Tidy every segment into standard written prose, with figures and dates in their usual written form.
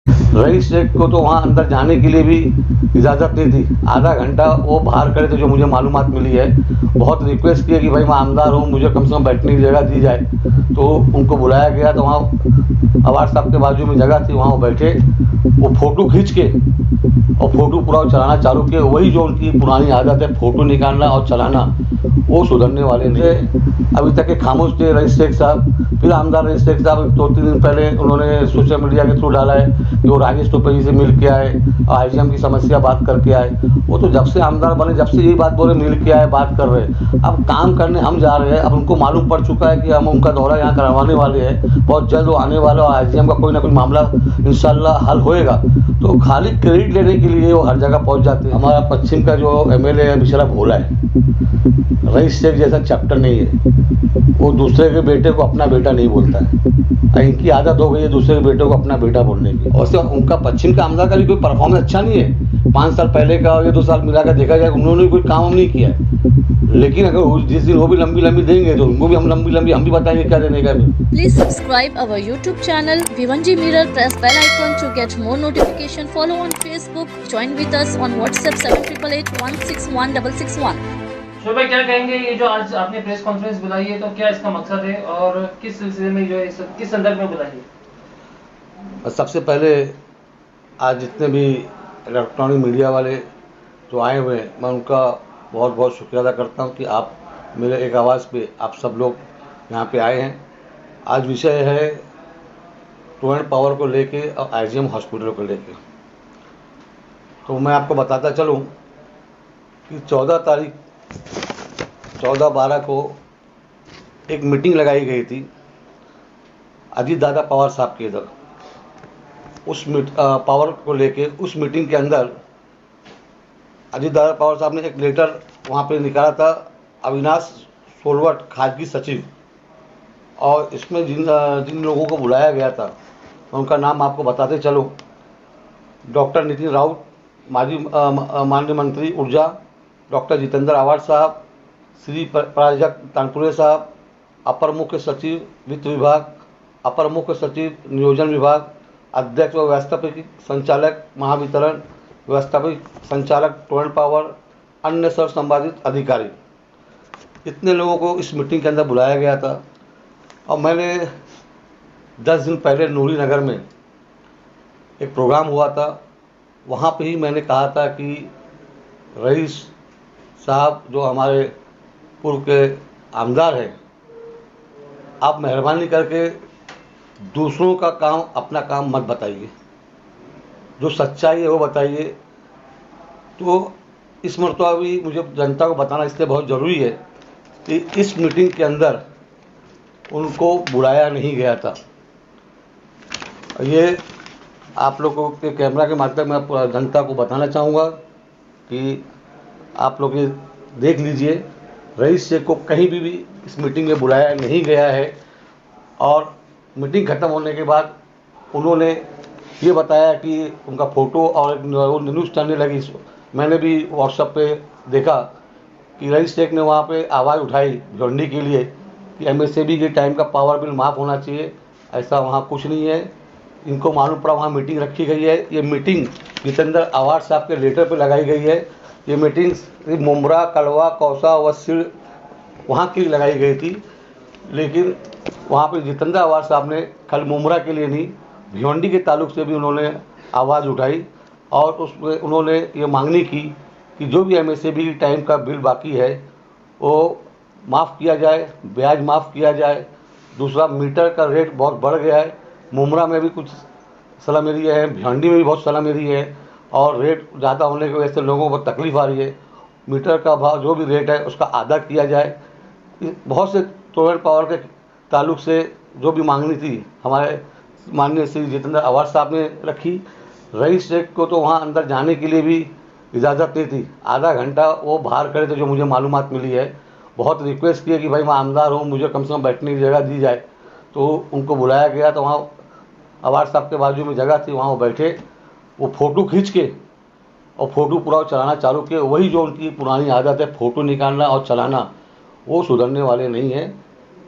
Rice Sheikh को तो वहाँ अंदर जाने के लिए भी इजाज़त नहीं थी। आधा घंटा वो बाहर खड़े थे, जो मुझे मालूमात मिली है। बहुत रिक्वेस्ट की है कि भाई मैं आमदार हूँ, मुझे कम से कम बैठने की जगह दी जाए। तो उनको बुलाया गया, तो वहाँ अवार्ड साहब के बाजू में जगह थी, वहाँ वो बैठे। वो फ़ोटो खींच के और फ़ोटो पूरा चलाना चालू किए। वही जो उनकी पुरानी आदत है, फ़ोटो निकालना और चलाना, वो सुधरने वाले नहीं। अभी तक के खामोश थे रईस शेख साहब। फिर आमदार रईस शेख साहब 2-3 दिन पहले उन्होंने सोशल मीडिया के थ्रू डाला है कि वो राजेश टोपे से मिल के आए और आईजीएम की समस्या बात करके आए। वो तो जब से आमदार बने, जब से यही बात बोले, मिल के आए, बात कर रहे हैं। अब काम करने हम जा रहे हैं। अब उनको मालूम पड़ चुका है कि हम उनका दौरा यहाँ करवाने वाले हैं, बहुत जल्द वो आने वाला, और आईजीएम का कोई ना कोई मामला इंशाल्लाह हल होएगा। तो खाली क्रेडिट लेने के लिए वो हर जगह पहुँच जाते हैं। हमारा पश्चिम का जो एमएलए है बेचारा भोला है, रईस शेख जैसा चैप्टर नहीं है। वो दूसरे के बेटे को अपना बेटा नहीं बोलता है। इनकी आदत हो गई है दूसरे के बेटे को अपना बेटा बोलने की। और सिर्फ उनका पश्चिम का आमदार का भी कोई परफॉर्मेंस अच्छा नहीं है। 5 साल पहले का और ये 2 साल मिलाकर देखा जाए, उन्होंने कोई काम नहीं किया है। लेकिन अगर जिस दिन वो भी लंबी लंबी देंगे, तो उनको भी हम लंबी लंबी हम भी बताएंगे क्या देने का। Please subscribe our YouTube channel Vivanji Mirror. Press bell icon to get more notification. Follow on Facebook. Join with us on WhatsApp 7888161661. शोभ भाई, क्या कहेंगे, ये जो आज आपने प्रेस कॉन्फ्रेंस बुलाई है, तो क्या इसका मकसद है और किस सिलसिले में जो है, किस संदर्भ में बुलाई है? सबसे पहले आज जितने भी इलेक्ट्रॉनिक मीडिया वाले जो आए हुए हैं, मैं उनका बहुत बहुत शुक्रिया अदा करता हूं कि आप मेरे एक आवाज़ पे आप सब लोग यहाँ पे आए हैं। आज विषय है टोरेंट पावर को लेके और आईजीएम हॉस्पिटल को लेके। तो मैं आपको बताता चलूँ कि 14/12 को एक मीटिंग लगाई गई थी अजीत दादा पवार साहब के इधर। उस पावर को लेके उस मीटिंग के अंदर अजीत दादा पवार साहब ने एक लेटर वहाँ पे निकाला था, अविनाश सोलवट खासगी सचिव। और इसमें जिन लोगों को बुलाया गया था, उनका नाम आपको बताते चलो। डॉक्टर नितिन राउत, माननीय मंत्री ऊर्जा, डॉक्टर जितेंद्र आवाड साहब, श्री प्राजक तानपुरे साहब, अपर मुख्य सचिव वित्त विभाग, अपर मुख्य सचिव नियोजन विभाग, अध्यक्ष व व्यवस्थापक संचालक महावितरण, व्यवस्थापक संचालक टोरेंट पावर, अन्य सर्व संबंधित अधिकारी। इतने लोगों को इस मीटिंग के अंदर बुलाया गया था। और मैंने 10 दिन पहले नूरी नगर में एक प्रोग्राम हुआ था, वहाँ पे ही मैंने कहा था कि रईस साहब जो हमारे पूर्व के आमदार हैं, आप मेहरबानी करके दूसरों का काम अपना काम मत बताइए, जो सच्चाई है वो बताइए। तो इस मरतबा भी मुझे जनता को बताना इसलिए बहुत ज़रूरी है कि इस मीटिंग के अंदर उनको बुलाया नहीं गया था। ये आप लोगों के कैमरा के माध्यम में मैं जनता को बताना चाहूँगा कि आप लोग ये देख लीजिए, रईस शेख को कहीं भी इस मीटिंग में बुलाया नहीं गया है। और मीटिंग ख़त्म होने के बाद उन्होंने ये बताया कि उनका फ़ोटो और न्यूज़ चलने लगी। मैंने भी व्हाट्सएप पे देखा कि रईस शेख ने वहाँ पे आवाज़ उठाई भिवंडी के लिए कि एमएसएबी के टाइम का पावर बिल माफ़ होना चाहिए। ऐसा वहाँ कुछ नहीं है। इनको मालूम पड़ा वहाँ मीटिंग रखी गई है। ये मीटिंग जितेंद्र आवाड साहब के लेटर पे लगाई गई है। ये मीटिंग मुमरा, कलवा, कौसा व सिर वहाँ की लगाई गई थी, लेकिन वहाँ पे जितेंद्र आवाड साहब ने खाली मुमरा के लिए नहीं, भिवंडी के ताल्लुक से भी उन्होंने आवाज़ उठाई। और उसमें उन्होंने ये मांगनी की कि जो भी एमएसएबी टाइम का बिल बाकी है वो माफ़ किया जाए, ब्याज माफ़ किया जाए। दूसरा, मीटर का रेट बहुत बढ़ गया है। मुमरा में भी कुछ सलाम एरिया है, भिवंडी में भी बहुत सलाम एरिया है, और रेट ज़्यादा होने की वजह से लोगों को बहुत तकलीफ़ आ रही है। मीटर का भाव जो भी रेट है उसका आधा किया जाए। बहुत से टोरेंट पावर के ताल्लुक से जो भी मांगनी थी, हमारे माननीय श्री जितेंद्र आवाड साहब ने रखी। रईस शेख को तो वहाँ अंदर जाने के लिए भी इजाज़त नहीं थी। आधा घंटा वो बाहर खड़े थे, जो मुझे मालूमात मिली है। बहुत रिक्वेस्ट की है कि भाई मैं आमदार हूँ, मुझे कम से कम बैठने की जगह दी जाए। तो उनको बुलाया गया, तो वहाँ आवाड साहब के बाजू में जगह थी, वहाँ वो बैठे। वो फ़ोटो खींच के और फ़ोटो पूरा चलाना चालू किए। वही जो उनकी पुरानी आदत है, फ़ोटो निकालना और चलाना, वो सुधरने वाले नहीं हैं।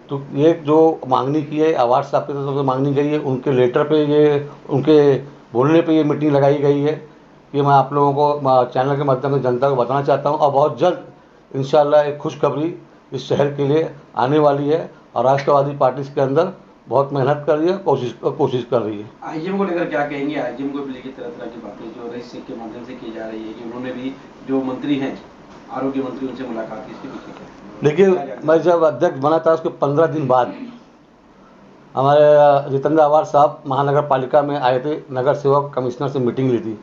तो ये जो मांगनी की है आवाड साहब की तरफ से मांगनी गई है, उनके लेटर पे ये उनके बोलने पे ये मीटिंग लगाई गई है कि मैं आप लोगों को चैनल के माध्यम से जनता को बताना चाहता हूँ और बहुत जल्द इंशाल्लाह एक खुशखबरी इस शहर के लिए आने वाली है और राष्ट्रवादी पार्टी इसके अंदर बहुत मेहनत कर रही है, कोशिश कर रही है। आईजीएम को लेकर क्या कहेंगे? आईजीएम को भी लेकर तरह की बातें जो रईस शेख के माध्यम से की जा रही है कि उन्होंने भी जो मंत्री हैं आरोग्य मंत्री उनसे मुलाकात की, इसके पीछे देखिए, मैं जब अध्यक्ष बना था उसके 15 दिन बाद हमारे जितेंद्र आवार साहब महानगर पालिका में आए थे, नगर सेवक कमिश्नर से मीटिंग ली थी।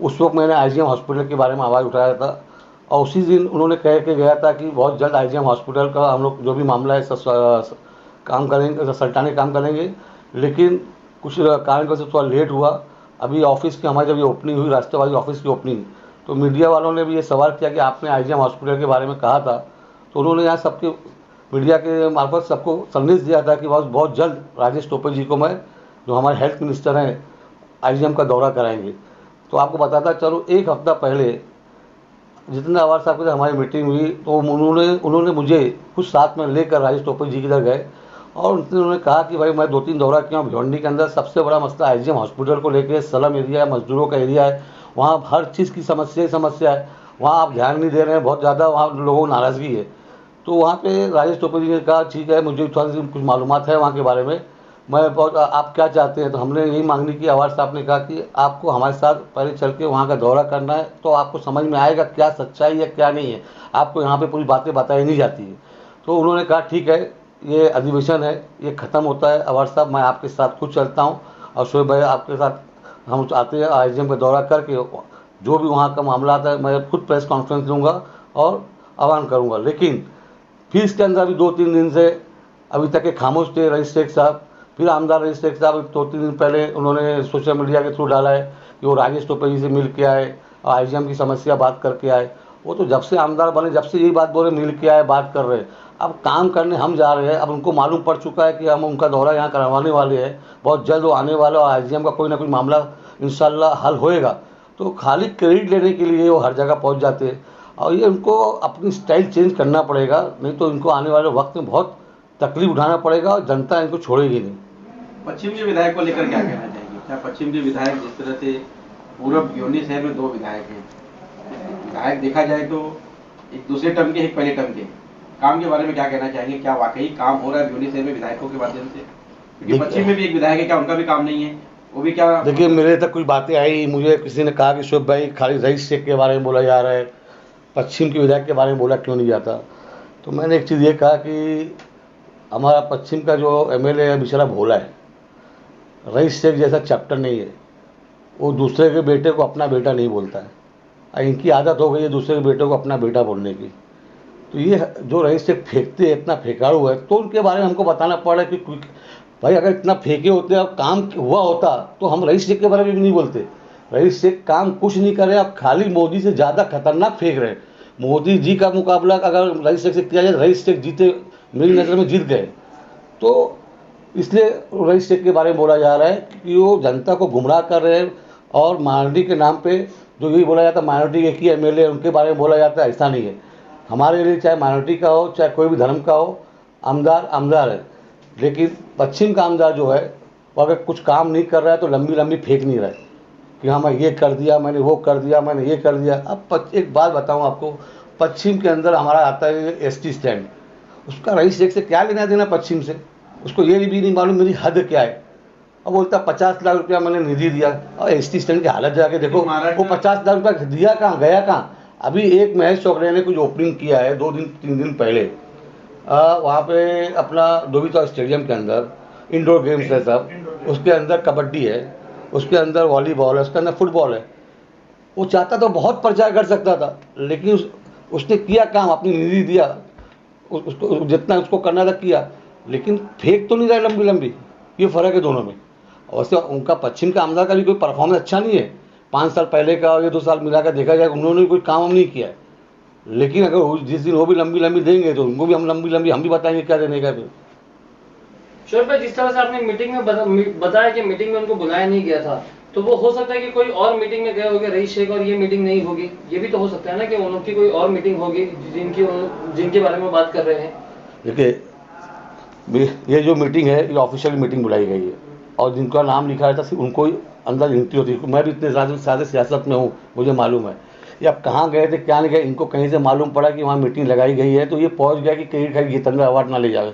उस वक्त मैंने आईजीएम हॉस्पिटल के बारे में आवाज़ उठाया था और उसी दिन उन्होंने कह के गया था कि बहुत जल्द आईजीएम हॉस्पिटल का हम लोग जो भी मामला है काम करेंगे, सल्टाने काम करेंगे। लेकिन कुछ कारण से थोड़ा लेट हुआ। अभी ऑफिस की हमारी जब ये ओपनिंग हुई, राष्ट्रवादी ऑफिस की ओपनिंग, तो मीडिया वालों ने भी ये सवाल किया कि आपने आईजीएम हॉस्पिटल के बारे में कहा था, तो उन्होंने यहाँ सबके मीडिया के मार्फत सबको संदेश दिया था कि बहुत जल्द राजेश टोपे जी को मैं, जो हमारे हेल्थ मिनिस्टर हैं, आईजीएम का दौरा कराएंगे। तो आपको बताता चलो, एक हफ्ता पहले जितेंद्र आवार साहब की हमारी मीटिंग हुई तो उन्होंने मुझे कुछ साथ में लेकर राजेश टोपे जी की तरह गए और उन्होंने कहा कि भाई मैं 2-3 दौरा किया हूँ भिवंडी के अंदर, सबसे बड़ा मसला आईजीएम हॉस्पिटल को लेकर स्लम एरिया है, मजदूरों का एरिया है, वहाँ हर चीज़ की समस्या है, वहाँ आप ध्यान नहीं दे रहे हैं, बहुत ज़्यादा वहाँ लोगों को नाराज़गी है। तो वहाँ पे राजेश टोपे जी ने कहा ठीक है, मुझे थोड़ा सी कुछ मालूमात है वहाँ के बारे में, मैं बहुत, आप क्या चाहते हैं? तो हमने यही मांगनी की। आवार साहब ने कहा कि आपको हमारे साथ पहले चल के वहाँ का दौरा करना है, तो आपको समझ में आएगा क्या सच्चाई है क्या नहीं है, आपको यहाँ पे पूरी बातें बताई नहीं जाती है। तो उन्होंने कहा ठीक है, ये अधिवेशन है, ये ख़त्म होता है, आवार साहब मैं आपके साथ खुद चलता हूँ और शोएब भाई आपके साथ हम आते हैं, आईजीएम का दौरा करके जो भी वहाँ का मामला आता है मैं खुद प्रेस कॉन्फ्रेंस लूँगा और आह्वान करूँगा। लेकिन फिर इसके अंदर अभी 2-3 दिन से अभी तक के खामोश थे रईस शेख साहब। फिर आमदार रईस शेख साहब 2-3 दिन पहले उन्होंने सोशल मीडिया के थ्रू डाला है कि वो राजेश टोपे जी से मिल के आए और आईजीएम की समस्या बात करके आए। वो तो जब से आमदार बने जब से यही बात बोल रहे, मिल के आए, बात कर रहे हैं। अब काम करने हम जा रहे हैं, अब उनको मालूम पड़ चुका है कि हम उनका दौरा यहाँ करवाने वाले हैं, बहुत जल्द वो आने वाला और आईजीएम का कोई ना कोई मामला इंशाल्लाह हल होएगा। तो खाली क्रेडिट लेने के लिए वो हर जगह पहुँच जाते हैं और ये उनको अपनी स्टाइल चेंज करना पड़ेगा, नहीं तो इनको आने वाले वक्त में बहुत तकलीफ उठाना पड़ेगा और जनता इनको छोड़ेगी नहीं। पश्चिम के विधायक को लेकर क्या कहना चाहेंगे? क्या पश्चिम के विधायक, जिस तरह से पूर्व भिवंडी शहर में 2 विधायक हैं, विधायक देखा जाए तो एक दूसरे टर्म के, एक पहले टर्म के, काम के बारे में क्या कहना चाहेंगे? क्या वाकई काम हो रहा है भिवंडी शहर में विधायकों के माध्यम से? क्योंकि पश्चिम में भी एक विधायक है, क्या उनका भी काम नहीं है? वो भी क्या? देखिए, मेरे तक कुछ बातें आई, मुझे किसी ने कहा कि शोएब भाई खाली रईस शेख के बारे में बोला जा रहा है, पश्चिम के विधायक के बारे में बोला क्यों नहीं जाता। तो मैंने एक चीज़ ये कहा कि हमारा पश्चिम का जो एमएलए है बेचारा भोला है, रईस शेख जैसा चैप्टर नहीं है, वो दूसरे के बेटे को अपना बेटा नहीं बोलता है। इनकी आदत हो गई है दूसरे के बेटे को अपना बेटा बोलने की। तो ये जो रईस शेख फेंकते हैं, इतना फेंकाड़ू है, तो उनके बारे में हमको बताना पड़ा कि भाई अगर इतना फेंके होते और काम हुआ होता तो हम रईस शेख के बारे में भी नहीं बोलते। रईस शेख काम कुछ नहीं कर रहे, अब खाली मोदी से ज़्यादा खतरनाक फेंक रहे हैं। मोदी जी का मुकाबला अगर रईस शेख से किया जाए, रईस शेख जीते, मेरी नज़र में जीत गए। तो इसलिए रईस शेख के बारे में बोला जा रहा है कि वो जनता को गुमराह कर रहे हैं और माइनॉरिटी के नाम पे जो यही बोला जाता है माइनॉरिटी के ही एमएलए उनके बारे में बोला जाता है, ऐसा नहीं है। हमारे लिए चाहे माइनॉरिटी का हो चाहे कोई भी धर्म का हो, आमदार आमदार है। लेकिन पश्चिम का आमदार जो है वो अगर कुछ काम नहीं कर रहा है तो लंबी लंबी फेंक नहीं रहा है कि हाँ मैं ये कर दिया, मैंने वो कर दिया, मैंने ये कर दिया। अब एक बात बताऊँ आपको, पश्चिम के अंदर हमारा आता है एसटी स्टैंड, उसका रईस शेख से क्या लेना देना पश्चिम से? उसको ये भी नहीं मालूम मेरी हद क्या है। अब बोलता 50 लाख रुपया मैंने निधि दिया, और एसटी स्टैंड की हालत जाके देखो, वो 50 लाख रुपया दिया कहाँ, गया कहाँ? अभी एक महेश चौकड़े ने कुछ ओपनिंग किया है 2-3 दिन पहले, वहाँ पे अपना डोबिता स्टेडियम के अंदर इंडोर गेम्स है सब, उसके अंदर कबड्डी है, उसके अंदर वॉलीबॉल है, उसके अंदर फुटबॉल है। वो चाहता तो बहुत प्रचार कर सकता था, लेकिन उसने किया काम, अपनी निधि दिया, उसको जितना उसको करना था किया, लेकिन फेंक तो नहीं रहा लंबी लंबी। ये फ़र्क है दोनों में। वैसे उनका पश्चिम का आमदार का भी कोई परफॉर्मेंस अच्छा नहीं है, 5 साल पहले का और ये 2 साल मिलाकर देखा जाए उन्होंने कोई काम नहीं किया है। लेकिन अगर जिस दिन वो भी लंबी लंबी देंगे तो उनको भी हम लंबी लंबी हम भी बताएंगे क्या देने का। फिर शोएब भाई, जिस तरह से आपने मीटिंग में बताया कि मीटिंग में उनको बुलाया नहीं गया था, तो वो हो सकता है कि कोई और मीटिंग में गए होंगे रईस शेख और ये मीटिंग नहीं होगी, ये भी तो हो सकता है ना कि उनकी कोई और मीटिंग होगी जिनके बारे में बात कर रहे हैं। देखिए, ये जो मीटिंग है ये ऑफिशियल मीटिंग बुलाई गई है, और जिनका नाम लिखा रहता सिर्फ उनको ही अंदर एंट्री होती है। मैं भी इतने सारे सियासत में हूँ, मुझे मालूम है। ये अब कहाँ गए थे क्या नहीं गए, इनको कहीं से मालूम पड़ा कि वहाँ मीटिंग लगाई गई है, तो ये पहुँच गया कि कहीं जितेंद्र अवार्ड ना ले जाए।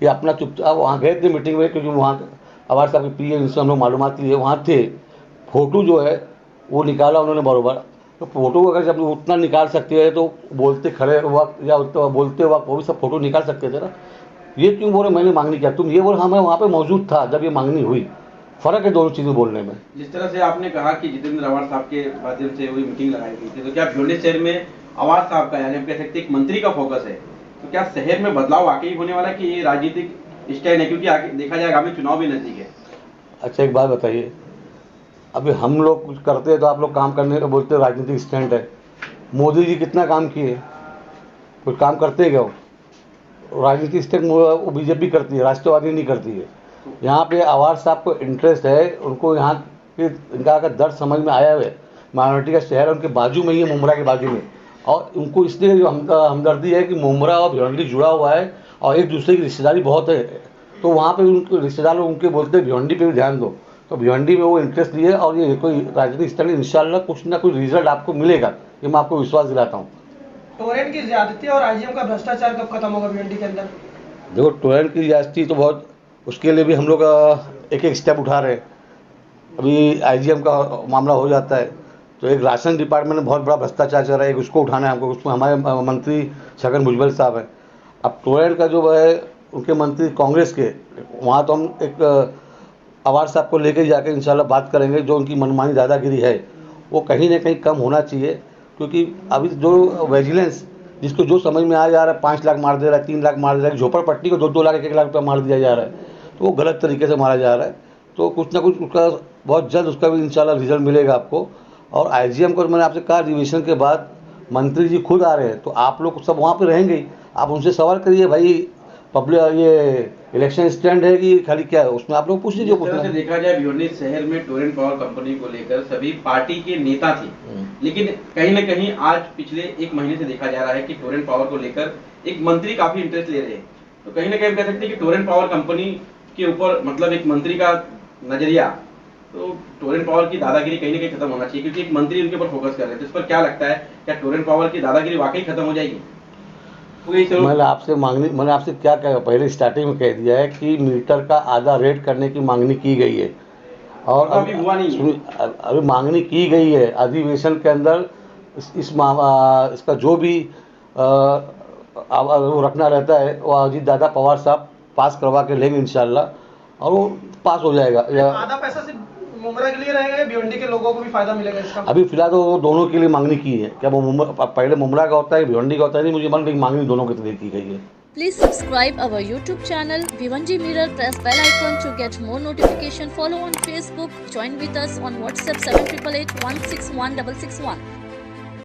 ये अपना चुपचाप वहाँ गए थे मीटिंग में, क्योंकि वहाँ अवार्ड साहब के पी जिनसे हम लोग मालूमात लिए वहाँ थे। फ़ोटो जो है वो निकाला उन्होंने बरोबर, तो फ़ोटो अगर जब उतना निकाल सकते हैं तो बोलते खड़े वक्त या बोलते वक्त वो भी सब फ़ोटो निकाल सकते थे ना। ये क्यों बोले मैंने मांगनी किया, तुम ये बोल हाँ मैं वहाँ पे मौजूद था जब ये मांगनी हुई। फ़र्क है दोनों चीज़ें बोलने में। जिस तरह से आपने कहा कि जितेंद्र अवार्ड साहब के माध्यम से वही मीटिंग लगाई गई थी, तो क्या भिवंडी शहर में अवार्ड साहब का यानी हम कह सकते हैं एक मंत्री का फोकस है, तो क्या शहर में बदलाव वाकई होने वाला है कि ये राजनीतिक स्टैंड है, क्योंकि आगे देखा जाए आगामी चुनाव भी नजदीक है। अच्छा एक बात बताइए, अभी हम लोग कुछ करते हैं तो आप लोग काम करने का बोलते हो राजनीतिक स्टैंड है। मोदी जी कितना काम किए, कुछ काम करते हैं क्या? राजनीतिक स्टैंड वो बीजेपी करती है, राष्ट्रवादी नहीं करती है। यहाँ पे अवार्ड साहब को इंटरेस्ट है, उनको यहाँ के इनका अगर दर्द समझ में आया है, माइनॉरिटी का शहर उनके बाजू में ही है, मुमरा के बाजू में, और उनको इसलिए जो हमदर्दी है कि मुमरा और भिवंडी जुड़ा हुआ है और एक दूसरे की रिश्तेदारी बहुत है, तो वहाँ पे उनके रिश्तेदार लोग उनके बोलते हैं भिवंडी पे भी ध्यान दो, तो भिवंडी में वो इंटरेस्ट लिए और ये कोई राजनीतिक स्टैंड इंशाल्लाह कुछ ना कुछ रिजल्ट आपको मिलेगा, ये मैं आपको विश्वास दिलाता हूँ। टोरेंट की ज्यादती और आईजीएम का भ्रष्टाचार कब खत्म होगा भिवंडी के अंदर? देखो टोरेंट की ज्यादती तो बहुत, उसके लिए भी हम लोग एक एक स्टेप उठा रहे हैं। अभी आईजीएम का मामला हो जाता है तो एक राशन डिपार्टमेंट में बहुत बड़ा भ्रष्टाचार चल रहा है, एक उसको उठाना है हमको, उसमें हमारे मंत्री छगन भुजबल साहब हैं। अब टोरेंट का जो है उनके मंत्री कांग्रेस के, वहाँ तो हम एक अवार्ड साहब को लेकर जाकर इंशाल्लाह बात करेंगे। जो उनकी मनमानी दादागिरी है वो कहीं ना कहीं कम होना चाहिए, क्योंकि अभी जो विजिलेंस जिसको जो समझ में आ जा रहा है 5 लाख मार दे रहा है, 3 लाख मार दे रहा है, झोपड़पट्टी को 2-2 लाख 1-1 लाख रुपया मार दिया जा रहा है, तो वो गलत तरीके से मारा जा रहा है। तो कुछ ना कुछ उसका बहुत जल्द उसका भी इंशाल्लाह रिजल्ट मिलेगा आपको। और आईजीएम को मैंने आपसे कहा अधिवेशन के बाद मंत्री जी खुद आ रहे हैं, तो आप लोग सब वहाँ पे रहेंगे ही, आप उनसे सवाल करिए भाई पब्लिक ये इलेक्शन स्टैंड है कि खाली क्या है, उसमें आप लोग पूछ लीजिए। जिस तरह से देखा जाए भिवंडी शहर में टोरेंट पावर कंपनी को लेकर सभी पार्टी के नेता थे, लेकिन कहीं ना कहीं आज पिछले 1 महीने से देखा जा रहा है कि टोरेंट पावर को लेकर एक मंत्री काफी इंटरेस्ट ले रहे हैं। तो कहीं ना कहीं हम कह सकते हैं कि टोरेंट पावर कंपनी के ऊपर मतलब एक मंत्री का नजरिया, तो टोरेंट पावर की दादागिरी कहीं ना कहीं खत्म होना चाहिए, क्योंकि एक मंत्री उनके ऊपर फोकस कर रहे हैं। तो इस पर क्या लगता है, क्या टोरेंट पावर की दादागिरी वाकई खत्म हो जाएगी? मैंने आपसे क्या कहा, पहले स्टार्टिंग में कह दिया है कि मीटर का आधा रेट करने की मांगनी की गई है, और अभी हुआ नहीं है। अभी मांगनी की गई है अधिवेशन के अंदर। इसका जो भी वो रखना रहता है वो अजीत दादा पवार साहब पास करवा के लेंगे इंशाल्लाह, और वो पास हो जाएगा। आधा पैसा सिर्फ मुमरा के लिए रहेगा, भिवंडी के लोगों को भी फायदा मिलेगा इसका? अभी फिलहाल तो वो दोनों के लिए मांगनी की है। क्या वो पहले मुमरा का होता है भिवंडी का होता है, नहीं मुझे मालूम, मांगनी दोनों के लिए की गई है। Please subscribe our YouTube channel Vivanji Mirror. Press bell icon to get more notification. Follow on Facebook. Join with us on WhatsApp 7888 161 661.